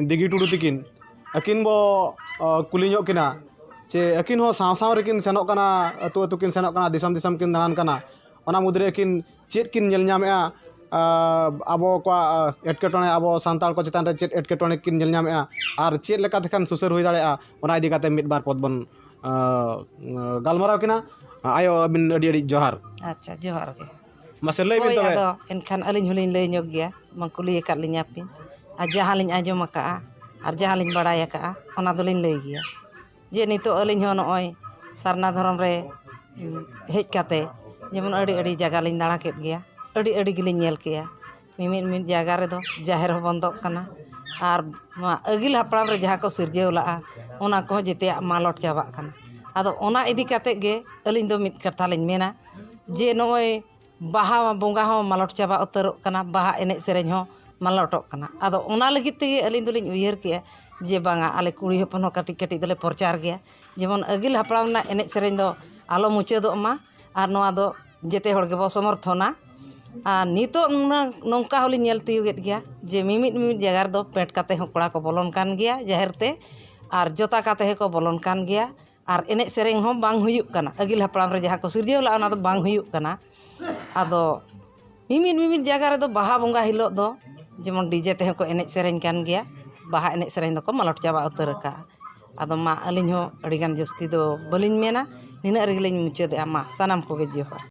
ᱫᱤᱜᱷᱤ ᱴᱩᱰᱩ ᱛᱤᱠᱤᱱ ᱟᱹᱠᱤᱱ ᱵᱚ ᱠᱩᱞᱤ ᱧᱚᱜ ᱠᱤᱱᱟ ᱪᱮ ᱟᱹᱠᱤᱱ ᱦᱚᱸ ᱥᱟᱶ ᱥᱟᱶ ᱨᱮᱠᱤᱱ ᱥᱮᱱᱚᱜ ᱠᱟᱱᱟ, ᱟᱹᱛᱩ ᱟᱹᱛᱩ ᱠᱤᱱ ᱥᱮᱱᱚᱜ ᱠᱟᱱᱟ, ᱫᱤᱥᱚᱢ ᱫᱤᱥᱚᱢ ᱠᱤᱱ ᱫᱟᱬᱟᱱ ᱠᱟᱱᱟ, ᱚᱱᱟ ᱢᱩᱫᱽᱨᱮ ᱟᱹᱠᱤᱱ ᱪᱮᱫ ᱠᱤᱱ ᱧᱮᱞ ᱧᱟᱢᱮᱜᱼᱟ, ᱟᱵᱚ ᱠᱚᱣᱟᱜ ᱮᱴᱠᱮᱴᱚᱬᱮ, ᱟᱵᱚ ᱥᱟᱱᱛᱟᱲ ᱠᱚ ᱪᱮᱛᱟᱱ ᱨᱮ ᱪᱮᱫ ᱮᱴᱠᱮᱴᱚᱬᱮ ᱠᱤᱱ ᱧᱮᱞ ᱧᱟᱢᱮᱜᱼᱟ ᱟᱨ ᱪᱮᱫ ᱞᱮᱠᱟ ᱛᱮᱠᱷᱟᱱ ᱥᱩᱥᱟᱹᱨ ᱦᱩᱭ ᱫᱟᱲᱮᱭᱟᱜᱼᱟ, ᱚᱱᱟ ᱤᱫᱤ ᱠᱟᱛᱮ ᱢᱤᱫ ᱵᱟᱨ ᱯᱚᱫ ᱵᱚᱱ ᱜᱟᱞᱢᱟᱨᱟᱣ ᱠᱤᱱᱟ᱾ ᱟᱭᱳ ᱟᱹᱵᱤᱱ ᱟᱹᱰᱤ ᱟᱹᱰᱤ ᱡᱚᱦᱟᱨ᱾ ᱟᱪᱪᱷᱟ, ᱡᱚᱦᱟᱨ ᱜᱮ᱾ ᱢᱟᱥᱮ ᱞᱟᱹᱭ ᱵᱤᱱ ᱦᱳᱭ, ᱛᱚᱵᱮ᱾ ᱟᱫᱚ ᱮᱱᱠᱷᱟᱱ ᱟᱹᱞᱤᱧ ᱦᱚᱸᱞᱤᱧ ᱞᱟᱹᱭ ᱧᱚᱜ ᱜᱮᱭᱟ, ᱵᱟᱝ ᱠᱩᱞᱤ ᱟᱠᱟᱫ ᱞᱤᱧᱟ ᱯᱮ, ᱟᱨ ᱡᱟᱦᱟᱸ ᱞᱤᱧ ᱟᱸᱡᱚᱢ ᱟᱠᱟᱜᱼᱟ ᱟᱨ ᱡᱟᱦᱟᱸ ᱞᱤᱧ ᱵᱟᱲᱟᱭ ᱟᱠᱟᱜᱼᱟ ᱚᱱᱟ ᱫᱚᱞᱤᱧ ᱞᱟᱹᱭ ᱜᱮᱭᱟ᱾ ᱡᱮ ᱱᱤᱛᱚᱜ ᱟᱹᱞᱤᱧ ᱦᱚᱸ ᱱᱚᱜᱼᱚᱭ ᱥᱟᱨᱱᱟ ᱫᱷᱚᱨᱚᱢ ᱨᱮ ᱦᱮᱡ ᱠᱟᱛᱮ ᱡᱮᱢᱚᱱ ᱟᱹᱰᱤ ᱟᱹᱰᱤ ᱡᱟᱭᱜᱟ ᱞᱤᱧ ᱫᱟᱬᱟ ᱠᱮᱫ ᱜᱮᱭᱟ, ᱟᱹᱰᱤ ᱟᱹᱰᱤ ᱜᱮᱞᱤᱧ ᱧᱮᱞ ᱠᱮᱜᱼᱟ᱾ ᱢᱤᱢᱤᱫ ᱡᱟᱭᱜᱟ ᱨᱮᱫᱚ ᱡᱟᱦᱮᱨ ᱦᱚᱸ ᱵᱚᱱᱫᱚᱜ ᱠᱟᱱᱟ, ᱟᱨ ᱱᱚᱣᱟ ᱟᱹᱜᱤᱞ ᱦᱟᱯᱲᱟᱢ ᱨᱮ ᱡᱟᱦᱟᱸ ᱠᱚ ᱥᱤᱨᱡᱟᱹᱣ ᱞᱟᱜᱼᱟ ᱚᱱᱟ ᱠᱚᱦᱚᱸ ᱡᱮᱛᱮᱭᱟᱜ ᱢᱟᱞᱚᱴ ᱪᱟᱵᱟᱜ ᱠᱟᱱᱟ᱾ ᱟᱫᱚ ᱚᱱᱟ ᱤᱫᱤ ᱠᱟᱛᱮᱫ ᱜᱮ ᱟᱹᱞᱤᱧ ᱫᱚ ᱢᱤᱫ ᱠᱟᱛᱷᱟ ᱞᱤᱧ ᱢᱮᱱᱟ, ᱡᱮ ᱱᱚᱜᱼᱚᱭ ᱵᱟᱦᱟ ᱵᱚᱸᱜᱟ ᱦᱚᱸ ᱢᱟᱞᱚᱴ ᱪᱟᱵᱟ ᱩᱛᱟᱹᱨᱚᱜ ᱠᱟᱱᱟ, ᱵᱟᱦᱟ ᱮᱱᱮᱡ ᱥᱮᱨᱮᱧ ᱦᱚᱸ ᱢᱟᱞᱚᱴᱚᱜ ᱠᱟᱱᱟ᱾ ᱟᱫᱚ ᱚᱱᱟ ᱞᱟᱹᱜᱤᱫ ᱛᱮᱜᱮ ᱟᱹᱞᱤᱧ ᱫᱚᱞᱤᱧ ᱩᱭᱦᱟᱹᱨ ᱠᱮᱜᱼᱟ ᱡᱮ ᱵᱟᱝᱟ, ᱟᱞᱮ ᱠᱩᱲᱤ ᱦᱚᱯᱚᱱ ᱦᱚᱸ ᱠᱟᱹᱴᱤᱡ ᱠᱟᱹᱴᱤᱡ ᱫᱚᱞᱮ ᱯᱨᱚᱪᱟᱨ ᱜᱮᱭᱟ, ᱡᱮᱢᱚᱱ ᱟᱹᱜᱤᱞ ᱦᱟᱯᱲᱟᱢ ᱨᱮᱱᱟᱜ ᱮᱱᱮᱡ ᱥᱮᱨᱮᱧ ᱫᱚ ᱟᱞᱚ ᱢᱩᱪᱟᱹᱫᱚᱜ ᱢᱟ, ᱟᱨ ᱱᱚᱣᱟ ᱫᱚ ᱡᱮᱛᱮ ᱦᱚᱲ ᱜᱮᱵᱚ ᱥᱚᱢᱚᱨᱛᱷᱚᱱᱟ᱾ ᱟᱨ ᱱᱤᱛᱚᱜ ᱱᱚᱝᱠᱟ ᱦᱚᱸᱞᱤᱧ ᱧᱮᱞ ᱛᱤᱭᱳᱜᱮᱫ ᱜᱮᱭᱟ ᱡᱮ ᱢᱤᱢᱤᱫ ᱡᱟᱭᱜᱟ ᱨᱮᱫᱚ ᱯᱮᱸᱴ ᱠᱟᱛᱮ ᱦᱚᱸ ᱠᱚᱲᱟ ᱠᱚ ᱵᱚᱞᱚᱱ ᱠᱟᱱ ᱜᱮᱭᱟ ᱡᱟᱦᱮᱨ ᱛᱮ, ᱟᱨ ᱡᱚᱛᱟ ᱠᱟᱛᱮ ᱦᱚᱸᱠᱚ ᱵᱚᱞᱚᱱ ᱠᱟᱱ ᱜᱮᱭᱟ, ᱟᱨ ᱮᱱᱮᱡ ᱥᱮᱨᱮᱧ ᱦᱚᱸ ᱵᱟᱝ ᱦᱩᱭᱩᱜ ᱠᱟᱱᱟ᱾ ᱟᱹᱜᱤᱞ ᱦᱟᱯᱲᱟᱢ ᱨᱮ ᱡᱟᱦᱟᱸ ᱠᱚ ᱥᱤᱨᱡᱟᱹᱣ ᱞᱟᱜᱼᱟ ᱚᱱᱟ ᱫᱚ ᱵᱟᱝ ᱦᱩᱭᱩᱜ ᱠᱟᱱᱟ᱾ ᱟᱫᱚ ᱢᱤᱢᱤᱫ ᱡᱟᱭᱜᱟ ᱨᱮᱫᱚ ᱵᱟᱦᱟ ᱵᱚᱸᱜᱟ ᱦᱤᱞᱳᱜ ᱫᱚ ᱡᱮᱢᱚᱱ ᱰᱤᱡᱮ ᱛᱮᱦᱚᱸ ᱠᱚ ᱮᱱᱮᱡ ᱥᱮᱨᱮᱧ ᱠᱟᱱ ᱜᱮᱭᱟ, ᱵᱟᱦᱟ ᱮᱱᱮᱡ ᱥᱮᱨᱮᱧ ᱫᱚᱠᱚ ᱢᱟᱞᱚᱴ ᱪᱟᱵᱟ ᱩᱛᱟᱹᱨ ᱟᱠᱟᱜᱼᱟ᱾ ᱟᱫᱚ ᱢᱟ ᱟᱹᱞᱤᱧ ᱦᱚᱸ ᱟᱹᱰᱤᱜᱟᱱ ᱡᱟᱹᱥᱛᱤ ᱫᱚ ᱵᱟᱹᱞᱤᱧ ᱢᱮᱱᱟ, ᱱᱤᱱᱟᱹᱜ ᱨᱮᱜᱮᱞᱤᱧ ᱢᱩᱪᱟᱹᱫᱮᱜᱼᱟ᱾ ᱢᱟ ᱥᱟᱱᱟᱢ ᱠᱚᱜᱮ ᱡᱚᱦᱟᱨ᱾